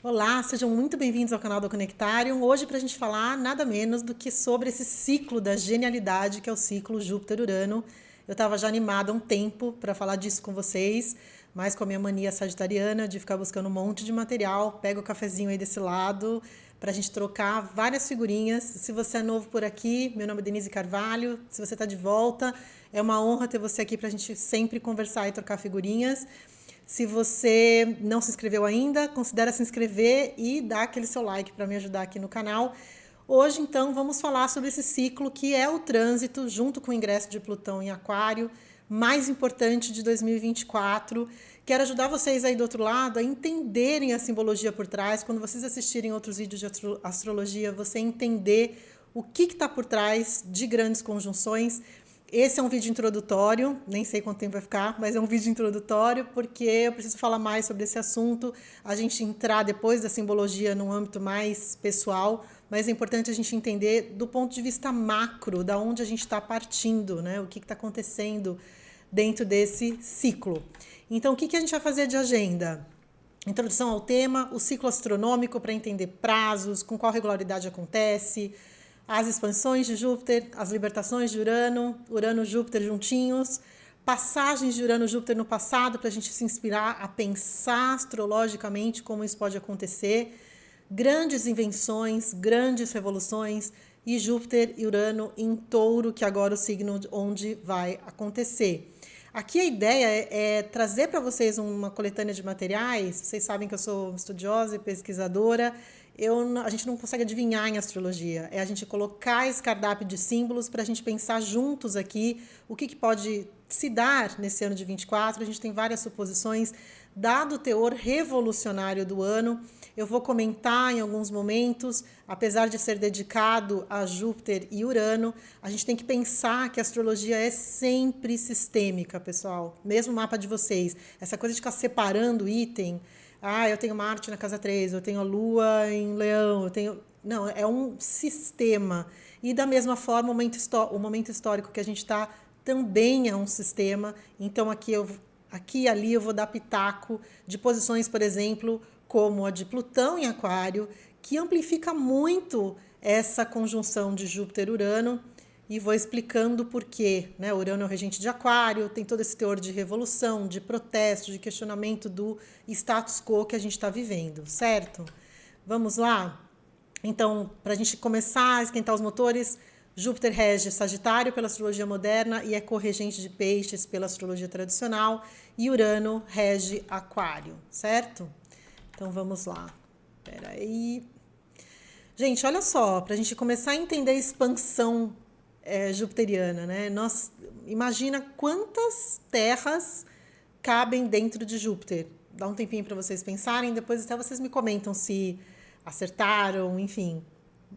Olá, sejam muito bem-vindos ao canal do Conectarium. Hoje para a gente falar nada menos do que sobre esse ciclo da genialidade que é o ciclo Júpiter-Urano. Eu estava já animada há um tempo para falar disso com vocês, mas com a minha mania sagitariana de ficar buscando um monte de material, pego o cafezinho aí desse lado para a gente trocar várias figurinhas. Se você é novo por aqui, meu nome é Denise Carvalho. Se você está de volta, é uma honra ter você aqui para a gente sempre conversar e trocar figurinhas. Se você não se inscreveu ainda, considere se inscrever e dar aquele seu like para me ajudar aqui no canal. Hoje, então, vamos falar sobre esse ciclo que é o trânsito, junto com o ingresso de Plutão em Aquário, mais importante de 2024. Quero ajudar vocês aí do outro lado a entenderem a simbologia por trás. Quando vocês assistirem outros vídeos de astrologia, você entender o que está por trás de grandes conjunções. Esse é um vídeo introdutório, nem sei quanto tempo vai ficar, mas é um vídeo introdutório porque eu preciso falar mais sobre esse assunto, a gente entrar depois da simbologia num âmbito mais pessoal, mas é importante a gente entender do ponto de vista macro, da onde a gente está partindo, né? O que está acontecendo dentro desse ciclo. Então, o que a gente vai fazer de agenda? Introdução ao tema, o ciclo astronômico para entender prazos, com qual regularidade acontece, as expansões de Júpiter, as libertações de Urano, Urano-Júpiter juntinhos, passagens de Urano-Júpiter no passado para a gente se inspirar a pensar astrologicamente como isso pode acontecer, grandes invenções, grandes revoluções e Júpiter e Urano em Touro, que agora é o signo onde vai acontecer. Aqui a ideia é trazer para vocês uma coletânea de materiais. Vocês sabem que eu sou estudiosa e pesquisadora. A gente não consegue adivinhar em astrologia. É a gente colocar esse cardápio de símbolos para a gente pensar juntos aqui o que pode se dar nesse ano de 24. A gente tem várias suposições, dado o teor revolucionário do ano. Eu vou comentar em alguns momentos, apesar de ser dedicado a Júpiter e Urano, a gente tem que pensar que a astrologia é sempre sistêmica, pessoal. Mesmo o mapa de vocês. Essa coisa de ficar separando item. Eu tenho Marte na casa 3, eu tenho a Lua em Leão, eu tenho... Não, é um sistema. E da mesma forma, o momento histórico que a gente está também é um sistema. Então, aqui e ali eu vou dar pitaco de posições, por exemplo, como a de Plutão em Aquário, que amplifica muito essa conjunção de Júpiter e Urano, e vou explicando por quê. Né? Urano é o regente de Aquário, tem todo esse teor de revolução, de protesto, de questionamento do status quo que a gente está vivendo, certo? Vamos lá? Então, para a gente começar a esquentar os motores, Júpiter rege Sagitário pela astrologia moderna e é corregente de Peixes pela astrologia tradicional, e Urano rege Aquário, certo? Então vamos lá. Espera aí. Gente, olha só, para a gente começar a entender a expansão jupiteriana, né? Imagina quantas terras cabem dentro de Júpiter. Dá um tempinho para vocês pensarem, depois até vocês me comentam se acertaram, enfim.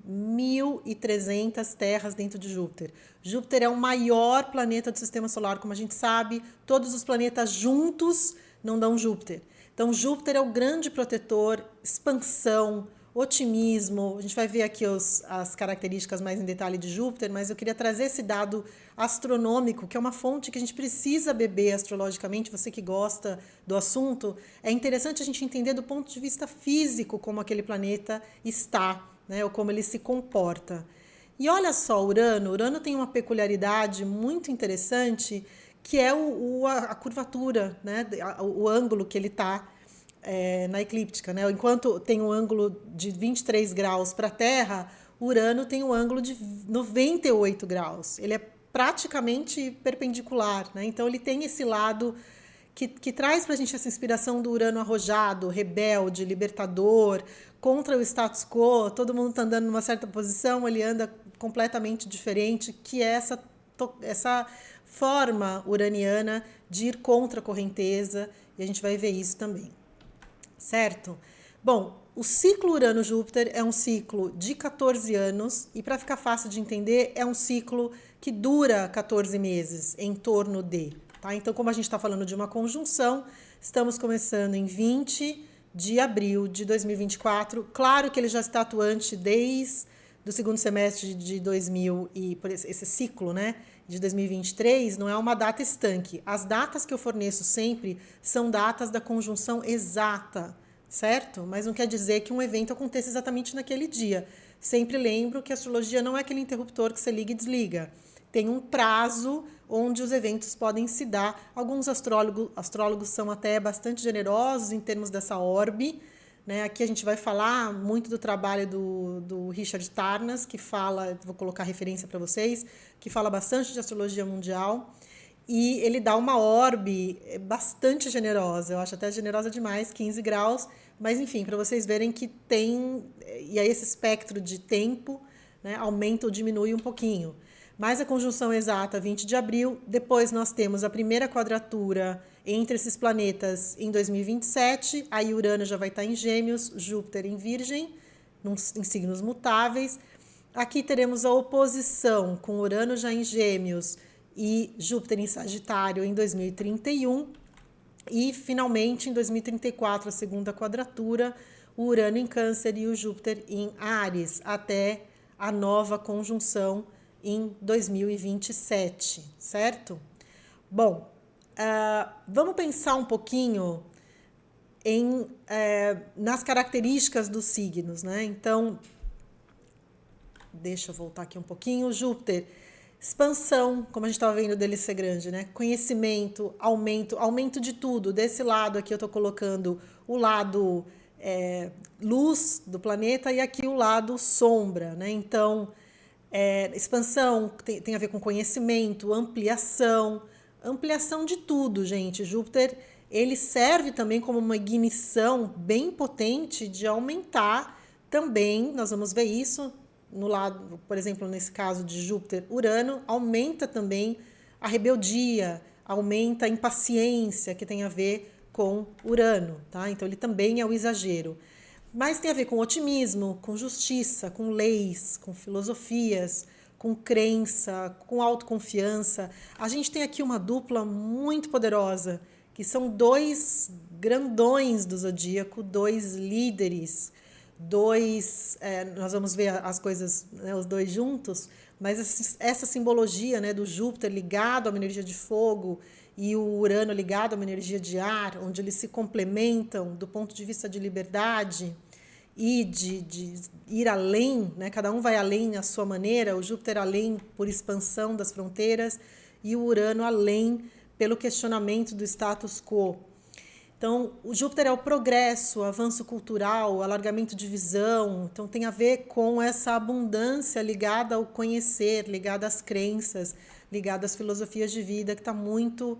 1.300 terras dentro de Júpiter. Júpiter é o maior planeta do sistema solar, como a gente sabe. Todos os planetas juntos não dão Júpiter. Então, Júpiter é o grande protetor, expansão, otimismo. A gente vai ver aqui as características mais em detalhe de Júpiter, mas eu queria trazer esse dado astronômico, que é uma fonte que a gente precisa beber astrologicamente. Você que gosta do assunto, é interessante a gente entender do ponto de vista físico como aquele planeta está, né, ou como ele se comporta. E olha só, Urano tem uma peculiaridade muito interessante, que é a curvatura, né, o ângulo que ele está na eclíptica. Né? Enquanto tem um ângulo de 23 graus para a Terra, Urano tem um ângulo de 98 graus. Ele é praticamente perpendicular. Né? Então, ele tem esse lado que traz para a gente essa inspiração do Urano arrojado, rebelde, libertador, contra o status quo. Todo mundo está andando numa certa posição, ele anda completamente diferente, que é essa forma uraniana de ir contra a correnteza, e a gente vai ver isso também. Certo? Bom, o ciclo Urano-Júpiter é um ciclo de 14 anos, e para ficar fácil de entender, é um ciclo que dura 14 meses, em torno de. Tá? Então, como a gente está falando de uma conjunção, estamos começando em 20 de abril de 2024. Claro que ele já está atuante desde o segundo semestre de 2000, e por esse ciclo, né, de 2023, não é uma data estanque. As datas que eu forneço sempre são datas da conjunção exata, certo? Mas não quer dizer que um evento aconteça exatamente naquele dia. Sempre lembro que a astrologia não é aquele interruptor que você liga e desliga. Tem um prazo onde os eventos podem se dar. Alguns astrólogos são até bastante generosos em termos dessa orbe, né? Aqui a gente vai falar muito do trabalho do Richard Tarnas, que fala, vou colocar referência para vocês, que fala bastante de astrologia mundial. E ele dá uma orbe bastante generosa, eu acho até generosa demais, 15 graus, mas enfim, para vocês verem que tem, e aí esse espectro de tempo, né, aumenta ou diminui um pouquinho. Mas a conjunção exata, 20 de abril, depois nós temos a primeira quadratura entre esses planetas em 2027, aí Urano já vai estar em Gêmeos, Júpiter em Virgem, em signos mutáveis. Aqui teremos a oposição com Urano já em Gêmeos e Júpiter em Sagitário em 2031. E, finalmente, em 2034, a segunda quadratura, o Urano em Câncer e o Júpiter em Áries, até a nova conjunção em 2027, certo? Bom, vamos pensar um pouquinho nas características dos signos, né? Então, deixa eu voltar aqui um pouquinho. Júpiter, expansão, como a gente estava vendo dele ser grande, né? Conhecimento, aumento de tudo. Desse lado aqui eu estou colocando o lado luz do planeta e aqui o lado sombra, né? Então, expansão tem a ver com conhecimento, ampliação de tudo, gente. Júpiter, ele serve também como uma ignição bem potente de aumentar também, nós vamos ver isso no lado, por exemplo, nesse caso de Júpiter, Urano, aumenta também a rebeldia, aumenta a impaciência, que tem a ver com Urano, tá? Então ele também é o exagero. Mas tem a ver com otimismo, com justiça, com leis, com filosofias, com crença, com autoconfiança. A gente tem aqui uma dupla muito poderosa, que são dois grandões do zodíaco, dois líderes, nós vamos ver as coisas, né, os dois juntos, mas essa simbologia, né, do Júpiter ligado a uma energia de fogo e o Urano ligado a uma energia de ar, onde eles se complementam do ponto de vista de liberdade e de ir além, né? Cada um vai além à sua maneira, o Júpiter além por expansão das fronteiras e o Urano além pelo questionamento do status quo. Então, o Júpiter é o progresso, o avanço cultural, o alargamento de visão. Então, tem a ver com essa abundância ligada ao conhecer, ligada às crenças, ligada às filosofias de vida, que está muito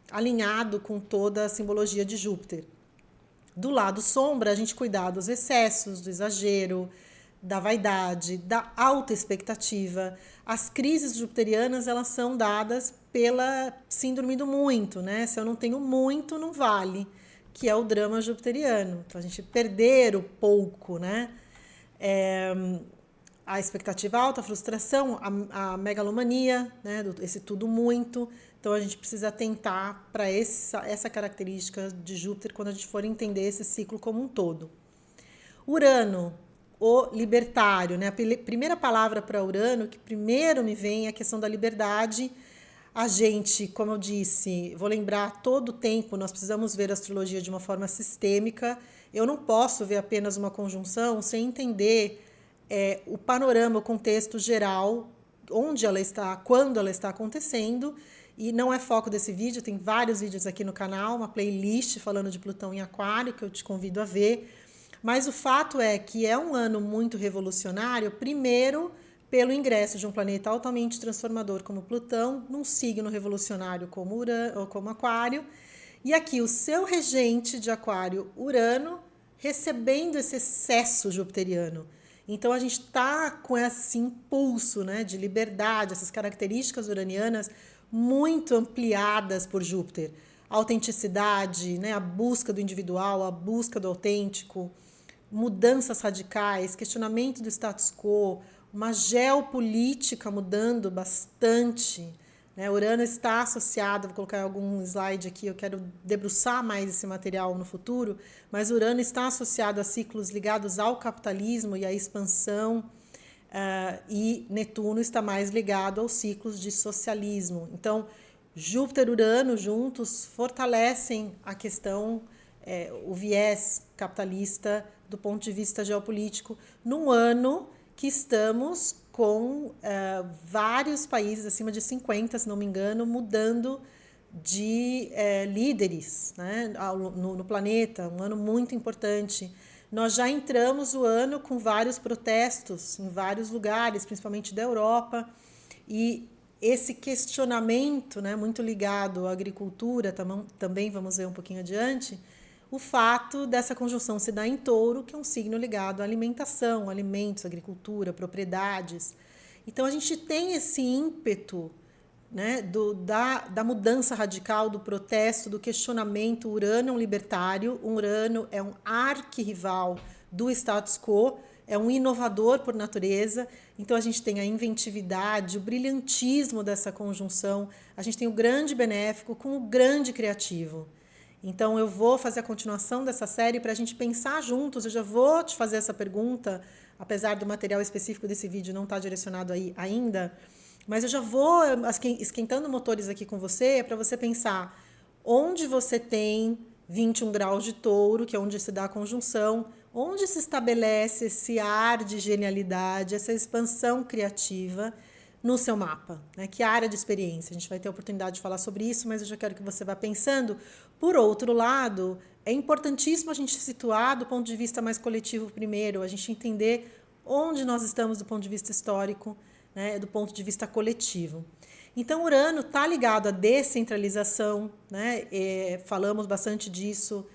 alinhado com toda a simbologia de Júpiter. Do lado sombra, a gente cuidar dos excessos, do exagero, da vaidade, da alta expectativa. As crises jupiterianas, elas são dadas pela síndrome do muito, né? Se eu não tenho muito, não vale, que é o drama jupiteriano. Então, a gente perder o pouco, né? A expectativa alta, a frustração, a megalomania, né? Esse tudo muito. Então, a gente precisa atentar para essa característica de Júpiter quando a gente for entender esse ciclo como um todo. Urano, o libertário, né? A primeira palavra para Urano, que primeiro me vem é a questão da liberdade. A gente, como eu disse, vou lembrar todo o tempo, nós precisamos ver a astrologia de uma forma sistêmica. Eu não posso ver apenas uma conjunção sem entender o panorama, o contexto geral, onde ela está, quando ela está acontecendo. E não é foco desse vídeo, tem vários vídeos aqui no canal, uma playlist falando de Plutão em Aquário, que eu te convido a ver. Mas o fato é que é um ano muito revolucionário, primeiro pelo ingresso de um planeta altamente transformador como Plutão, num signo revolucionário como Urano, ou como Aquário, e aqui o seu regente de Aquário, Urano, recebendo esse excesso jupiteriano. Então a gente está com esse impulso, né, de liberdade, essas características uranianas muito ampliadas por Júpiter. A autenticidade, né, a busca do individual, a busca do autêntico, mudanças radicais, questionamento do status quo, uma geopolítica mudando bastante. Né? Urano está associado, vou colocar algum slide aqui, eu quero debruçar mais esse material no futuro, mas Urano está associado a ciclos ligados ao capitalismo e à expansão, e Netuno está mais ligado aos ciclos de socialismo. Então, Júpiter e Urano juntos fortalecem a questão o viés capitalista do ponto de vista geopolítico, num ano que estamos com vários países, acima de 50, se não me engano, mudando de líderes, né, no planeta, um ano muito importante. Nós já entramos o ano com vários protestos em vários lugares, principalmente da Europa, e esse questionamento, né, muito ligado à agricultura, também vamos ver um pouquinho adiante, o fato dessa conjunção se dar em Touro, que é um signo ligado à alimentação, alimentos, agricultura, propriedades. Então a gente tem esse ímpeto, né, da mudança radical, do protesto, do questionamento. O Urano é um libertário, o Urano é um arquirrival do status quo, é um inovador por natureza. Então a gente tem a inventividade, o brilhantismo dessa conjunção, a gente tem o grande benéfico com o grande criativo. Então eu vou fazer a continuação dessa série para a gente pensar juntos. Eu já vou te fazer essa pergunta, apesar do material específico desse vídeo não estar direcionado aí ainda, mas eu já vou esquentando motores aqui com você para você pensar onde você tem 21 graus de Touro, que é onde se dá a conjunção, onde se estabelece esse ar de genialidade, essa expansão criativa no seu mapa, né? Que área de experiência? A gente vai ter a oportunidade de falar sobre isso, mas eu já quero que você vá pensando. Por outro lado, é importantíssimo a gente se situar do ponto de vista mais coletivo primeiro, a gente entender onde nós estamos do ponto de vista histórico, né, do ponto de vista coletivo. Então, Urano está ligado à descentralização, né? Falamos bastante disso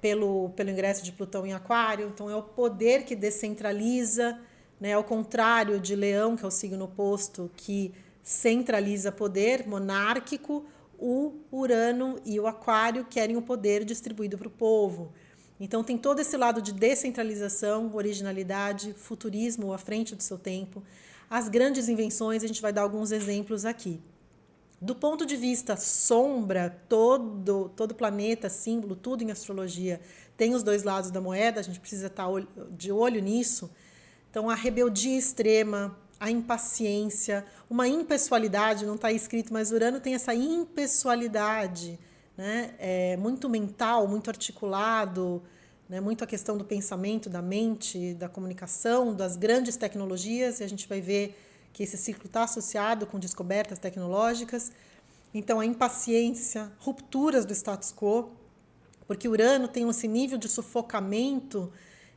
pelo ingresso de Plutão em Aquário. Então, é o poder que descentraliza, né? Ao contrário de Leão, que é o signo oposto, que centraliza poder monárquico, o Urano e o Aquário querem o poder distribuído para o povo. Então, tem todo esse lado de descentralização, originalidade, futurismo à frente do seu tempo. As grandes invenções, a gente vai dar alguns exemplos aqui. Do ponto de vista sombra, todo planeta, símbolo, tudo em astrologia tem os dois lados da moeda, a gente precisa estar de olho nisso. Então, a rebeldia extrema, a impaciência, uma impessoalidade, não está escrito, mas Urano tem essa impessoalidade, né? Muito mental, muito articulado, né? Muito a questão do pensamento, da mente, da comunicação, das grandes tecnologias, e a gente vai ver que esse ciclo está associado com descobertas tecnológicas. Então, a impaciência, rupturas do status quo, porque Urano tem esse nível de sufocamento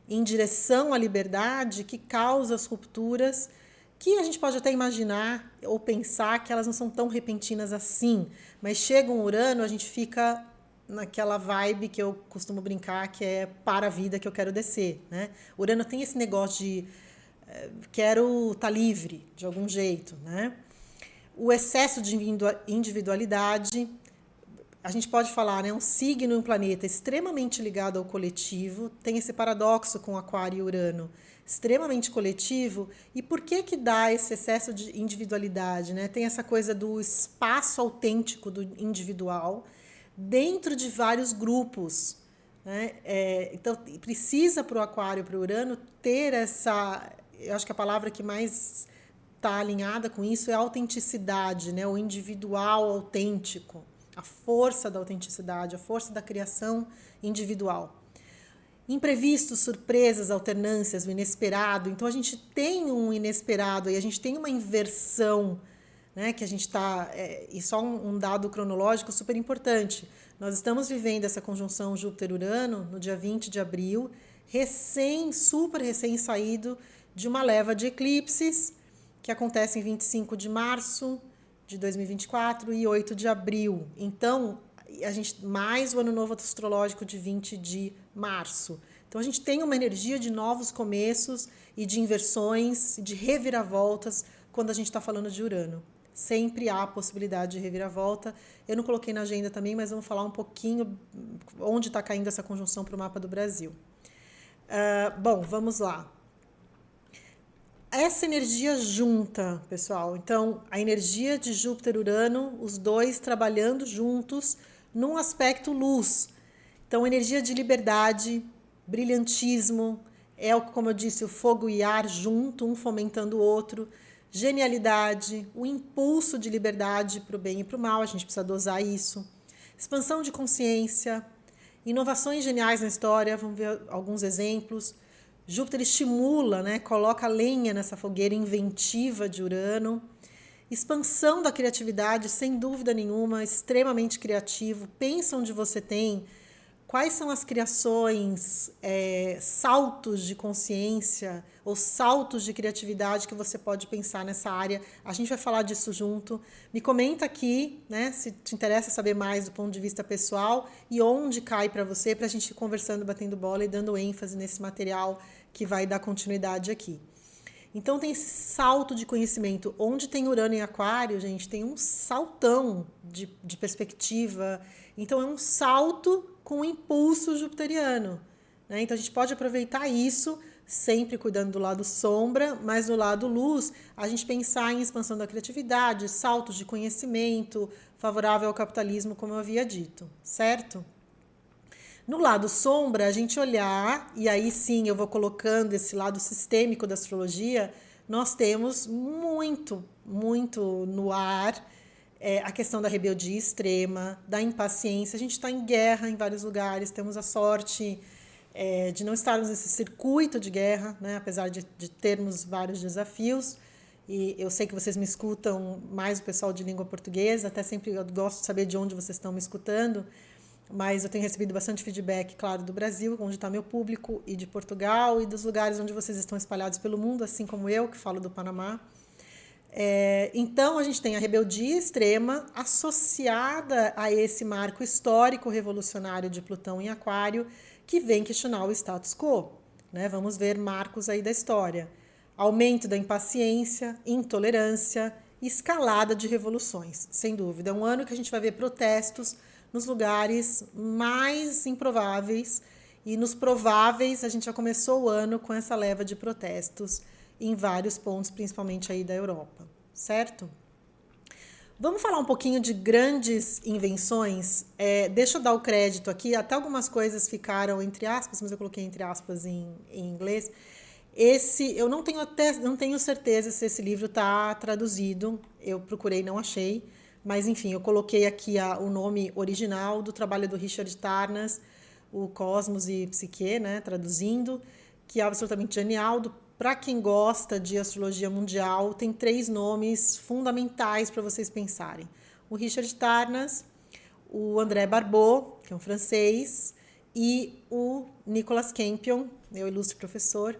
em direção à liberdade que causa as rupturas, que a gente pode até imaginar ou pensar que elas não são tão repentinas assim, mas chega um Urano, a gente fica naquela vibe que eu costumo brincar, que é para a vida que eu quero descer, né? Urano tem esse negócio de quero estar livre de algum jeito, né? O excesso de individualidade, a gente pode falar, né? Um signo e um planeta extremamente ligado ao coletivo, tem esse paradoxo com Aquário e Urano, extremamente coletivo. E por que dá esse excesso de individualidade, né? Tem essa coisa do espaço autêntico do individual dentro de vários grupos, né? Então, precisa para o Aquário, para o Urano, ter essa... Eu acho que a palavra que mais está alinhada com isso é a autenticidade, né? O individual autêntico, a força da autenticidade, a força da criação individual. Imprevistos, surpresas, alternâncias, o inesperado. Então, a gente tem um inesperado e a gente tem uma inversão, né, que a gente está... e só um dado cronológico super importante. Nós estamos vivendo essa conjunção Júpiter-Urano no dia 20 de abril, super recém saído de uma leva de eclipses que acontece em 25 de março de 2024 e 8 de abril. Então, a gente mais o ano novo astrológico de 20 de março. Então, a gente tem uma energia de novos começos e de inversões, de reviravoltas quando a gente está falando de Urano. Sempre há a possibilidade de reviravolta. Eu não coloquei na agenda também, mas vamos falar um pouquinho onde está caindo essa conjunção para o mapa do Brasil. Bom, vamos lá. Essa energia junta, pessoal. Então, a energia de Júpiter e Urano, os dois trabalhando juntos num aspecto luz. Então, energia de liberdade, brilhantismo, como eu disse, o fogo e ar junto, um fomentando o outro. Genialidade, o impulso de liberdade para o bem e para o mal, a gente precisa dosar isso. Expansão de consciência, Inovações geniais na história, vamos ver alguns exemplos. Júpiter estimula, né, coloca lenha nessa fogueira inventiva de Urano. Expansão da criatividade, sem dúvida nenhuma, extremamente criativo. Pensa onde você tem. Quais são as criações, saltos de consciência ou saltos de criatividade que você pode pensar nessa área? A gente vai falar disso junto. Me comenta aqui, né, se te interessa saber mais do ponto de vista pessoal e onde cai para você, para a gente ir conversando, batendo bola e dando ênfase nesse material que vai dar continuidade aqui. Então tem esse salto de conhecimento. Onde tem Urano em Aquário, gente, tem um saltão de perspectiva. Então é um salto com impulso jupiteriano, né? Então a gente pode aproveitar isso, sempre cuidando do lado sombra, mas no lado luz, a gente pensar em expansão da criatividade, saltos de conhecimento, favorável ao capitalismo, como eu havia dito, certo? No lado sombra, a gente olhar, e aí sim eu vou colocando esse lado sistêmico da astrologia, nós temos muito no ar a questão da rebeldia extrema, da impaciência. A gente está em guerra em vários lugares, temos a sorte de não estarmos nesse circuito de guerra, né, apesar de termos vários desafios. E eu sei que vocês me escutam mais o pessoal de língua portuguesa, até sempre eu gosto de saber de onde vocês estão me escutando. Mas eu tenho recebido bastante feedback, claro, do Brasil, onde está meu público, e de Portugal, e dos lugares onde vocês estão espalhados pelo mundo, assim como eu, que falo do Panamá. Então, a gente tem a rebeldia extrema associada a esse marco histórico revolucionário de Plutão em Aquário, que vem questionar o status quo, né? Vamos ver marcos aí da história. Aumento da impaciência, intolerância, escalada de revoluções, sem dúvida. É um ano que a gente vai ver protestos nos lugares mais improváveis, e nos prováveis a gente já começou o ano com essa leva de protestos em vários pontos, principalmente aí da Europa, certo? Vamos falar um pouquinho de grandes invenções. Deixa eu dar o crédito aqui, até algumas coisas ficaram entre aspas, mas eu coloquei entre aspas em inglês. Eu não tenho certeza se esse livro está traduzido, eu procurei, não achei. Mas, enfim, eu coloquei aqui o nome original do trabalho do Richard Tarnas, o Cosmos e Psique, né, traduzindo, que é absolutamente genial. Para quem gosta de astrologia mundial, tem 3 nomes fundamentais para vocês pensarem. O Richard Tarnas, o André Barbeau, que é um francês, e o Nicolas Campion, meu ilustre professor.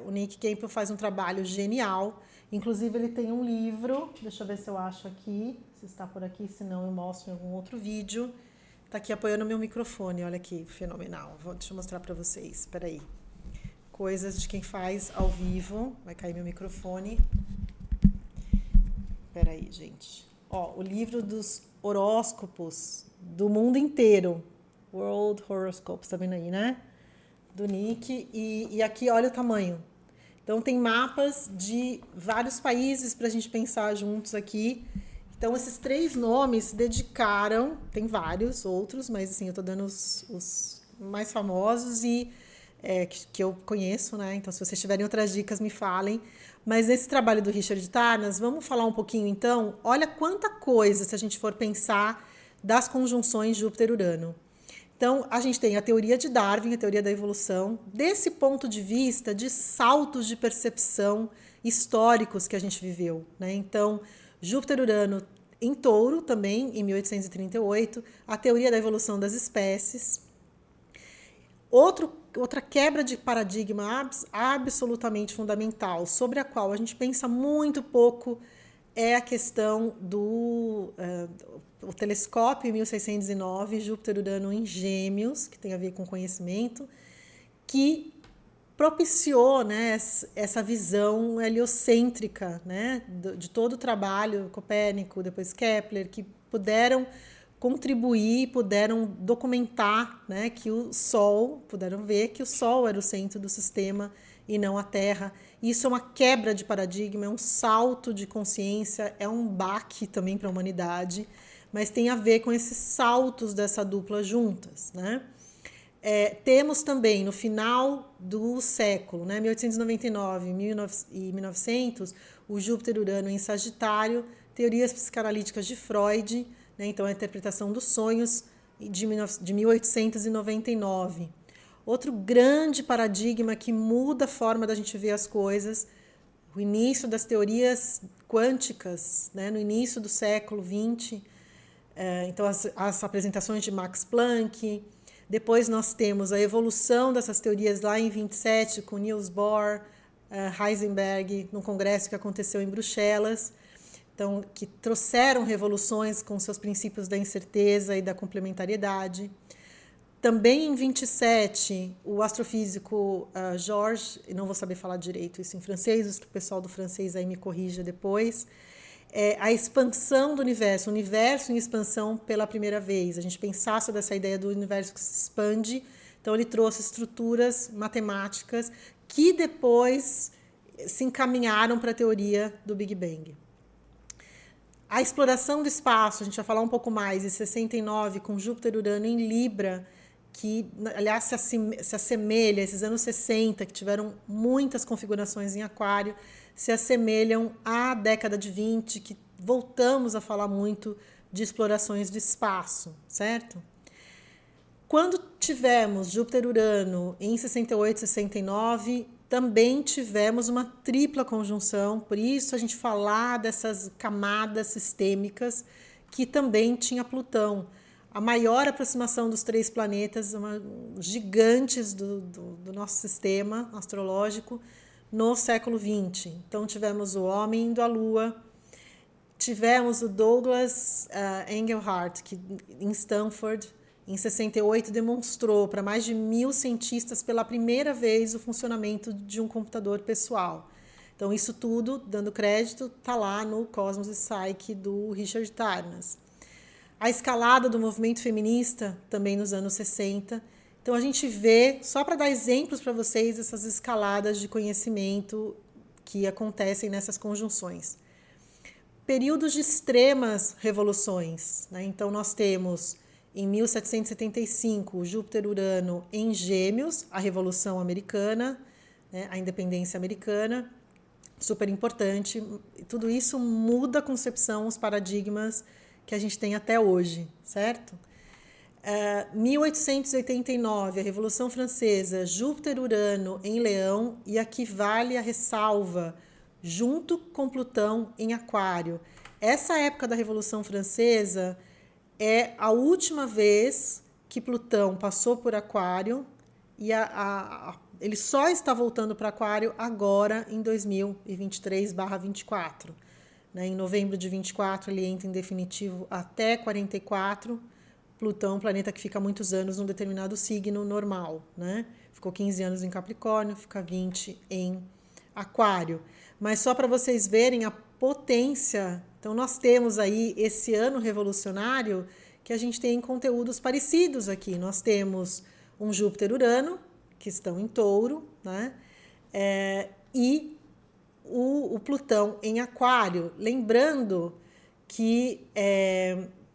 O Nick Campion faz um trabalho genial. Inclusive, ele tem um livro, deixa eu ver se eu acho aqui, se está por aqui, se não eu mostro em algum outro vídeo. Está aqui apoiando o meu microfone, olha que fenomenal. Deixa eu mostrar para vocês, espera aí. Coisas de quem faz ao vivo. Vai cair meu microfone. Espera aí, gente. O livro dos horóscopos do mundo inteiro. World Horoscopes, tá vendo aí, né? Do Nick. E aqui, olha o tamanho. Então, tem mapas de vários países para a gente pensar juntos aqui. Então, esses 3 nomes se dedicaram, tem vários outros, mas assim, eu estou dando os mais famosos e que eu conheço, né? Então, se vocês tiverem outras dicas, me falem. Mas nesse trabalho do Richard Tarnas, vamos falar um pouquinho, então? Olha quanta coisa, se a gente for pensar, das conjunções Júpiter-Urano. Então, a gente tem a teoria de Darwin, a teoria da evolução, desse ponto de vista de saltos de percepção históricos que a gente viveu, né? Então, Júpiter-Urano em Touro, também, em 1838, a teoria da evolução das espécies. Outra quebra de paradigma absolutamente fundamental, sobre a qual a gente pensa muito pouco, é a questão do o telescópio em 1609, Júpiter-Urano em Gêmeos, que tem a ver com conhecimento, que propiciou, né, essa visão heliocêntrica, né, de todo o trabalho, Copérnico, depois Kepler, que puderam contribuir, puderam documentar, né, que o Sol, puderam ver que o Sol era o centro do sistema e não a Terra. Isso é uma quebra de paradigma, é um salto de consciência, é um baque também para a humanidade, mas tem a ver com esses saltos dessa dupla juntas, né? Temos também, no final do século, né, 1899 e 1900, o Júpiter-Urano em Sagitário, teorias psicanalíticas de Freud, né, então a interpretação dos sonhos, de 1899. Outro grande paradigma que muda a forma da gente ver as coisas, o início das teorias quânticas, né, no início do século XX. Então, as apresentações de Max Planck. Depois nós temos a evolução dessas teorias lá em 27, com Niels Bohr, Heisenberg, num congresso que aconteceu em Bruxelas. Então, que trouxeram revoluções com seus princípios da incerteza e da complementariedade. Também em 27, o astrofísico Georges, não vou saber falar direito isso em francês, o pessoal do francês aí me corrija depois, a expansão do universo, o universo em expansão pela primeira vez. A gente pensar sobre essa ideia do universo que se expande. Então, ele trouxe estruturas matemáticas que depois se encaminharam para a teoria do Big Bang. A exploração do espaço, a gente vai falar um pouco mais, em 69, com Júpiter e Urano em Libra, que, aliás, se assemelha a esses anos 60, que tiveram muitas configurações em Aquário, se assemelham à década de 20, que voltamos a falar muito de explorações do espaço, certo? Quando tivemos Júpiter e Urano em 68 e 69, também tivemos uma tripla conjunção, por isso a gente falar dessas camadas sistêmicas que também tinha Plutão. A maior aproximação dos três planetas, gigantes do nosso sistema astrológico no século XX. Então tivemos o homem indo à Lua, tivemos o Douglas Engelhardt, que em Stanford, em 68, demonstrou para mais de 1.000 cientistas pela primeira vez o funcionamento de um computador pessoal. Então, isso tudo, dando crédito, está lá no Cosmos e Psyche do Richard Tarnas. A escalada do movimento feminista, também nos anos 60. Então, a gente vê, só para dar exemplos para vocês, essas escaladas de conhecimento que acontecem nessas conjunções. Períodos de extremas revoluções, né? Então, nós temos em 1775, Júpiter-Urano em Gêmeos, a Revolução Americana, né, a independência americana, super importante. Tudo isso muda a concepção, os paradigmas que a gente tem até hoje, certo? 1889, a Revolução Francesa, Júpiter-Urano em Leão, e aqui vale a ressalva, junto com Plutão em Aquário. Essa época da Revolução Francesa é a última vez que Plutão passou por Aquário e ele só está voltando para Aquário agora em 2023/24. Né? Em novembro de 24 ele entra em definitivo até 44. Plutão, planeta que fica muitos anos num determinado signo normal. Né? Ficou 15 anos em Capricórnio, fica 20 em Aquário. Mas só para vocês verem a potência. Então, nós temos aí esse ano revolucionário que a gente tem conteúdos parecidos aqui. Nós temos um Júpiter-Urano, que estão em Touro, né? E o Plutão em Aquário. Lembrando que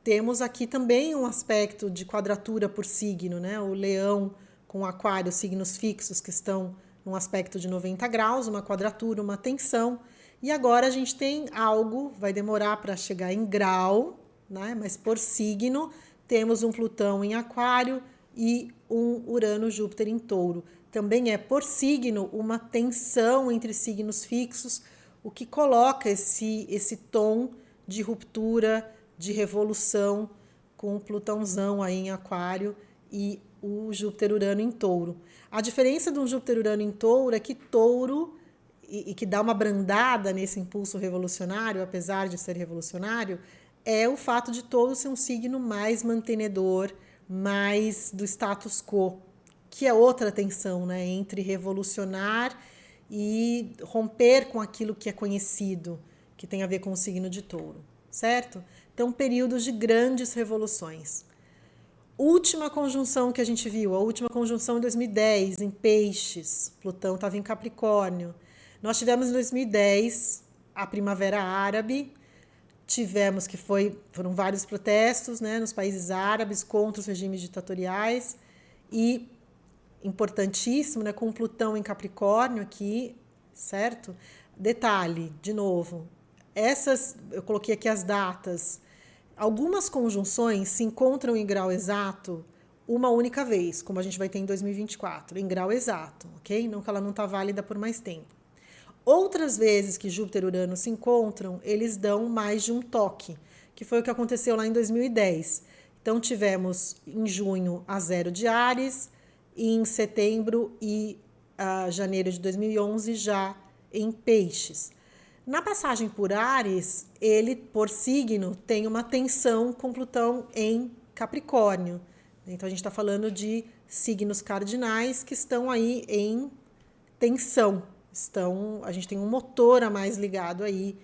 temos aqui também um aspecto de quadratura por signo, né? O Leão com Aquário, signos fixos que estão num aspecto de 90 graus, uma quadratura, uma tensão. E agora a gente tem algo, vai demorar para chegar em grau, né? Mas por signo, temos um Plutão em Aquário e um Urano-Júpiter em Touro. Também é por signo uma tensão entre signos fixos, o que coloca esse tom de ruptura, de revolução, com o Plutãozão aí em Aquário e o Júpiter-Urano em Touro. A diferença de um Júpiter-Urano em Touro é que Touro, e que dá uma brandada nesse impulso revolucionário, apesar de ser revolucionário, é o fato de Touro ser um signo mais mantenedor, mais do status quo, que é outra tensão, né, entre revolucionar e romper com aquilo que é conhecido, que tem a ver com o signo de Touro, certo? Então, períodos de grandes revoluções. Última conjunção que a gente viu, a última conjunção em 2010, em Peixes. Plutão estava em Capricórnio. Nós tivemos em 2010 a Primavera Árabe, tivemos que foram vários protestos, né, nos países árabes contra os regimes ditatoriais e, importantíssimo, né, com Plutão em Capricórnio aqui, certo? Detalhe, de novo, eu coloquei aqui as datas. Algumas conjunções se encontram em grau exato uma única vez, como a gente vai ter em 2024, em grau exato, ok? Não que ela não está válida por mais tempo. Outras vezes que Júpiter e Urano se encontram, eles dão mais de um toque, que foi o que aconteceu lá em 2010. Então, tivemos em junho a 0 de Áries, e em setembro e janeiro de 2011 já em Peixes. Na passagem por Áries, ele, por signo, tem uma tensão com Plutão em Capricórnio. Então, a gente está falando de signos cardinais que estão aí em tensão. A gente tem um motor a mais ligado aí,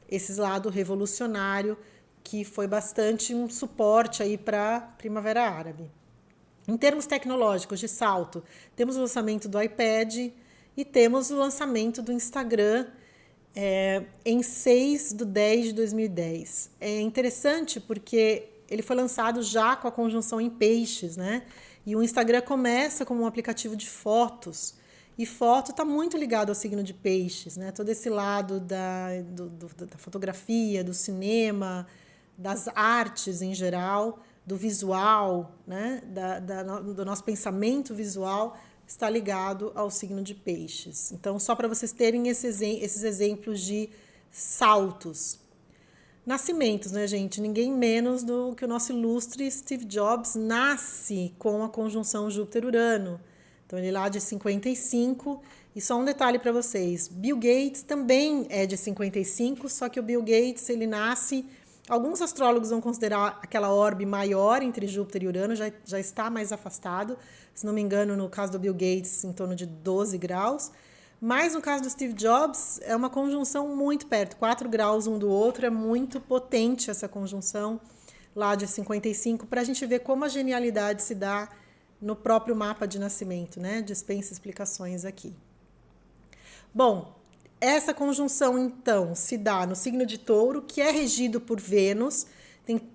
esse lado revolucionário, que foi bastante um suporte aí para a Primavera Árabe. Em termos tecnológicos de salto, temos o lançamento do iPad e temos o lançamento do Instagram em 6/10/2010. É interessante porque ele foi lançado já com a conjunção em Peixes, né? E o Instagram começa como um aplicativo de fotos. E foto está muito ligado ao signo de Peixes, né? Todo esse lado da fotografia, do cinema, das artes em geral, do visual, né? Do nosso pensamento visual está ligado ao signo de Peixes. Então, só para vocês terem esses exemplos de saltos. Nascimentos, né, gente? Ninguém menos do que o nosso ilustre Steve Jobs nasce com a conjunção Júpiter-Urano. Então, ele é lá de 55. E só um detalhe para vocês. Bill Gates também é de 55, só que o Bill Gates, ele nasce... Alguns astrólogos vão considerar aquela orbe maior entre Júpiter e Urano, já está mais afastado. Se não me engano, no caso do Bill Gates, em torno de 12 graus. Mas no caso do Steve Jobs, é uma conjunção muito perto, 4 graus um do outro. É muito potente essa conjunção lá de 55, para a gente ver como a genialidade se dá no próprio mapa de nascimento, né? Dispensa explicações aqui. Bom, essa conjunção, então, se dá no signo de Touro, que é regido por Vênus,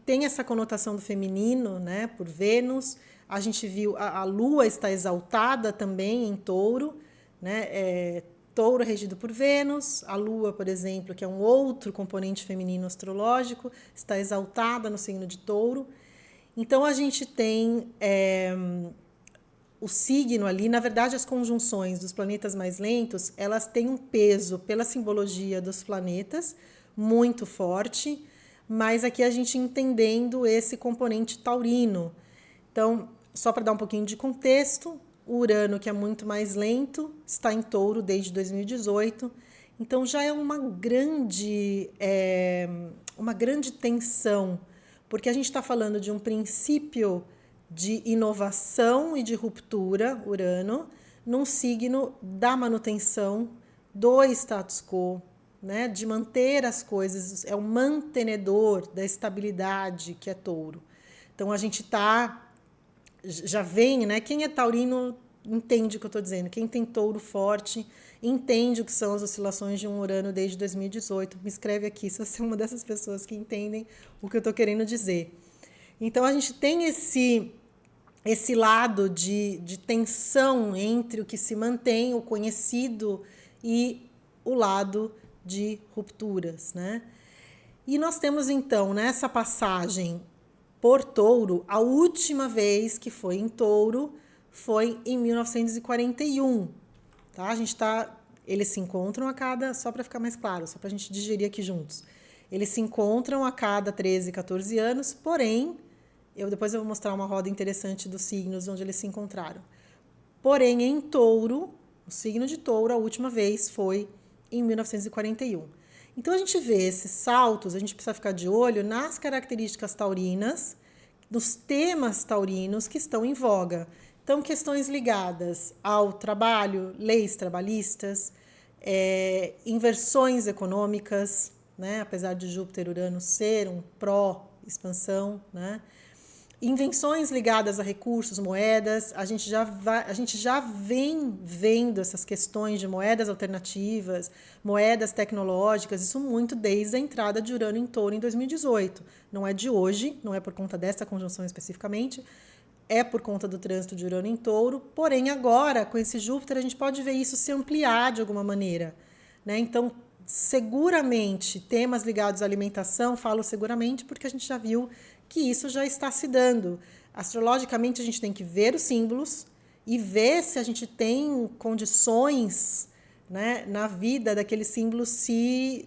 tem essa conotação do feminino, né, por Vênus. A gente viu, a Lua está exaltada também em Touro, né, Touro é regido por Vênus, a Lua, por exemplo, que é um outro componente feminino astrológico, está exaltada no signo de Touro. Então, a gente tem... o signo ali, na verdade, as conjunções dos planetas mais lentos, elas têm um peso pela simbologia dos planetas muito forte, mas aqui a gente entendendo esse componente taurino. Então, só para dar um pouquinho de contexto, o Urano, que é muito mais lento, está em Touro desde 2018, então já é uma grande tensão, porque a gente está falando de um princípio de inovação e de ruptura, Urano, num signo da manutenção do status quo, né? De manter as coisas, é o mantenedor da estabilidade que é Touro. Então, a gente já vem, né? Quem é taurino entende o que eu estou dizendo. Quem tem Touro forte entende o que são as oscilações de um Urano desde 2018. Me escreve aqui se você é uma dessas pessoas que entendem o que eu estou querendo dizer. Então, a gente tem esse lado de tensão entre o que se mantém, o conhecido, e o lado de rupturas, né? E nós temos, então, nessa passagem por Touro, a última vez que foi em Touro foi em 1941, tá? Eles se encontram a cada, só para ficar mais claro, só para a gente digerir aqui juntos. Eles se encontram a cada 13, 14 anos, porém... Depois eu vou mostrar uma roda interessante dos signos onde eles se encontraram. Porém, em Touro, o signo de Touro, a última vez foi em 1941. Então, a gente vê esses saltos, a gente precisa ficar de olho nas características taurinas, nos temas taurinos que estão em voga. Então, questões ligadas ao trabalho, leis trabalhistas, inversões econômicas, né? Apesar de Júpiter e Urano ser um pró-expansão, né? Invenções ligadas a recursos, moedas, a gente já vem vendo essas questões de moedas alternativas, moedas tecnológicas, isso muito desde a entrada de Urano em Touro em 2018. Não é de hoje, não é por conta dessa conjunção especificamente, é por conta do trânsito de Urano em Touro, porém agora, com esse Júpiter, a gente pode ver isso se ampliar de alguma maneira, né? Então, seguramente temas ligados à alimentação, falo seguramente porque a gente já viu que isso já está se dando. Astrologicamente, a gente tem que ver os símbolos e ver se a gente tem condições, né, na vida daquele símbolo se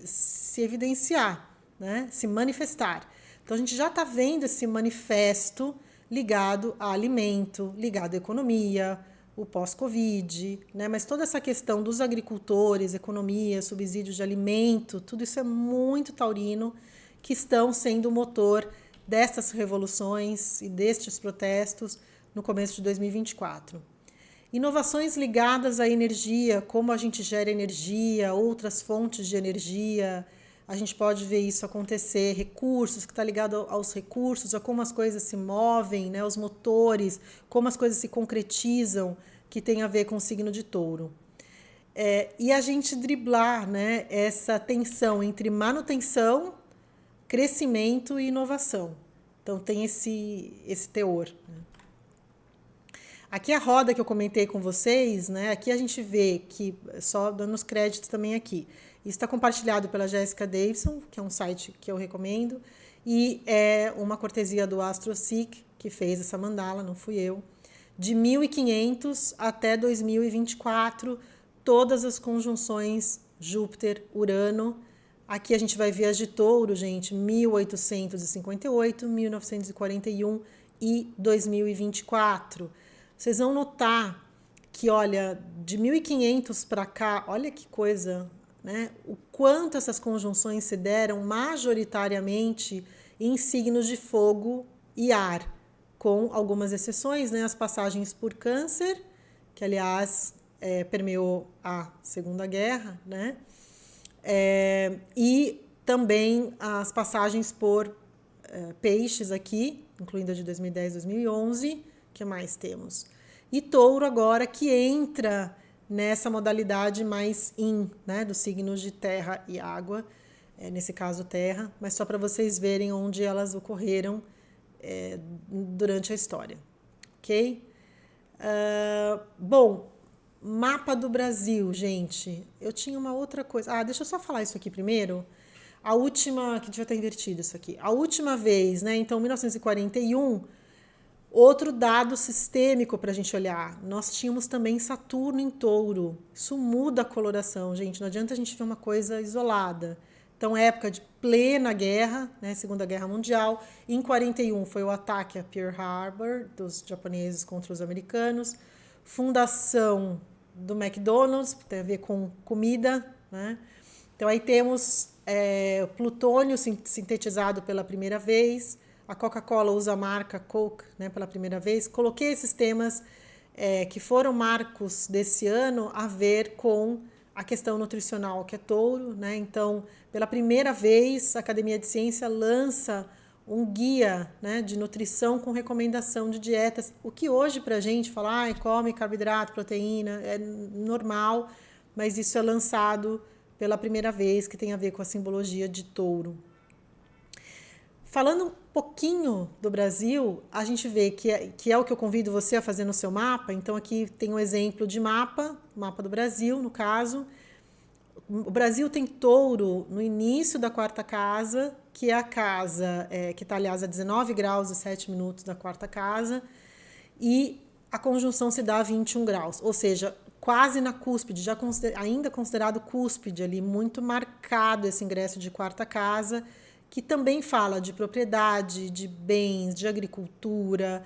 evidenciar, né, se manifestar. Então, a gente já está vendo esse manifesto ligado a alimento, ligado à economia, o pós-Covid, né? Mas toda essa questão dos agricultores, economia, subsídios de alimento, tudo isso é muito taurino, que estão sendo o motor destas revoluções e destes protestos no começo de 2024. Inovações ligadas à energia, como a gente gera energia, outras fontes de energia, a gente pode ver isso acontecer, recursos, que está ligado aos recursos, a como as coisas se movem, né, os motores, como as coisas se concretizam, que tem a ver com o signo de touro. E a gente driblar, né, essa tensão entre manutenção, crescimento e inovação. Então tem esse teor. Né? Aqui a roda que eu comentei com vocês, né, aqui a gente vê que, só dando os créditos também aqui, isso está compartilhado pela Jessica Davidson, que é um site que eu recomendo, e é uma cortesia do AstroSeek, que fez essa mandala, não fui eu, de 1500 até 2024, todas as conjunções Júpiter-Urano. Aqui a gente vai ver as de touro, gente, 1858, 1941 e 2024. Vocês vão notar que, olha, de 1500 para cá, olha que coisa, né? O quanto essas conjunções se deram majoritariamente em signos de fogo e ar, com algumas exceções, né? As passagens por Câncer, que aliás permeou a Segunda Guerra, né? E também as passagens por Peixes aqui, incluindo a de 2010 e 2011. O que mais temos? E touro agora que entra nessa modalidade mais né, dos signos de terra e água, nesse caso terra, mas só para vocês verem onde elas ocorreram durante a história, ok? Bom, mapa do Brasil, gente, eu tinha uma outra coisa, deixa eu só falar isso aqui primeiro, a última, que devia ter invertido isso aqui, a última vez, né, então 1941, outro dado sistêmico para a gente olhar, nós tínhamos também Saturno em touro, isso muda a coloração, gente, não adianta a gente ver uma coisa isolada. Então, época de plena guerra, né, Segunda Guerra Mundial, em 41 foi o ataque a Pearl Harbor dos japoneses contra os americanos, fundação do McDonald's, que tem a ver com comida, né? Então aí temos plutônio sintetizado pela primeira vez, a Coca-Cola usa a marca Coke, né, pela primeira vez. Coloquei esses temas que foram marcos desse ano a ver com a questão nutricional, que é touro, né? Então, pela primeira vez, a Academia de Ciência lança um guia, né, de nutrição com recomendação de dietas, o que hoje para a gente falar, come carboidrato, proteína, é normal, mas isso é lançado pela primeira vez, que tem a ver com a simbologia de touro. Falando um pouquinho do Brasil, a gente vê que é o que eu convido você a fazer no seu mapa. Então, aqui tem um exemplo de mapa do Brasil, no caso. O Brasil tem touro no início da quarta casa, que é a casa que está, aliás, a 19 graus e 7 minutos da quarta casa, e a conjunção se dá a 21 graus, ou seja, quase na cúspide, ainda considerado cúspide ali, muito marcado esse ingresso de quarta casa, que também fala de propriedade, de bens, de agricultura,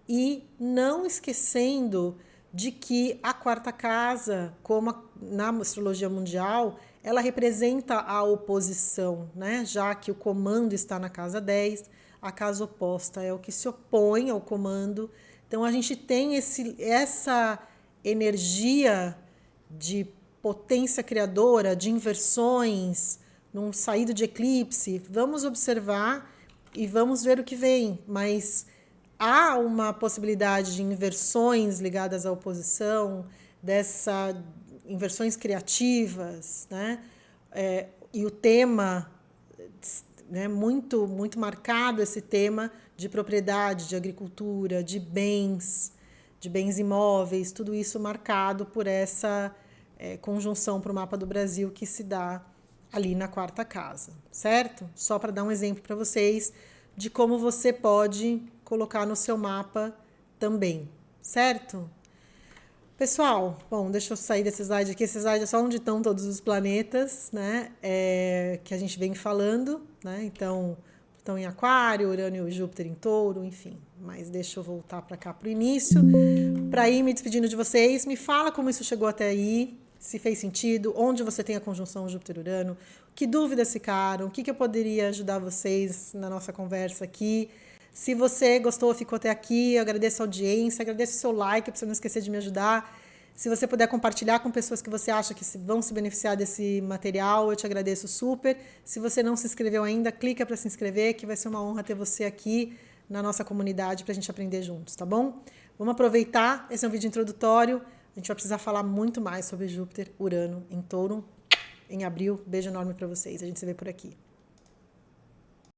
e não esquecendo de que a quarta casa, como na astrologia mundial, ela representa a oposição, né? Já que o comando está na casa 10, a casa oposta é o que se opõe ao comando. Então a gente tem essa energia de potência criadora, de inversões, num saído de eclipse. Vamos observar e vamos ver o que vem, mas há uma possibilidade de inversões ligadas à oposição, inversões criativas, né? E o tema, né, muito, muito marcado, esse tema de propriedade, de agricultura, de bens imóveis, tudo isso marcado por essa conjunção para o mapa do Brasil que se dá ali na 4ª casa, certo? Só para dar um exemplo para vocês de como você pode colocar no seu mapa também, certo? Pessoal, bom, deixa eu sair desse slide aqui. Esse slide é só onde estão todos os planetas, né? Que a gente vem falando, né? Então, Plutão em Aquário, Urano e Júpiter em Touro, enfim. Mas deixa eu voltar para cá para o início. Para ir me despedindo de vocês, me fala como isso chegou até aí, se fez sentido, onde você tem a conjunção Júpiter-Urano, que dúvidas ficaram, o que eu poderia ajudar vocês na nossa conversa aqui. Se você gostou, ficou até aqui, eu agradeço a audiência, agradeço o seu like, para você não esquecer de me ajudar. Se você puder compartilhar com pessoas que você acha que vão se beneficiar desse material, eu te agradeço super. Se você não se inscreveu ainda, clica para se inscrever, que vai ser uma honra ter você aqui na nossa comunidade para a gente aprender juntos, tá bom? Vamos aproveitar, esse é um vídeo introdutório, a gente vai precisar falar muito mais sobre Júpiter, Urano em Touro, em abril. Beijo enorme para vocês, a gente se vê por aqui.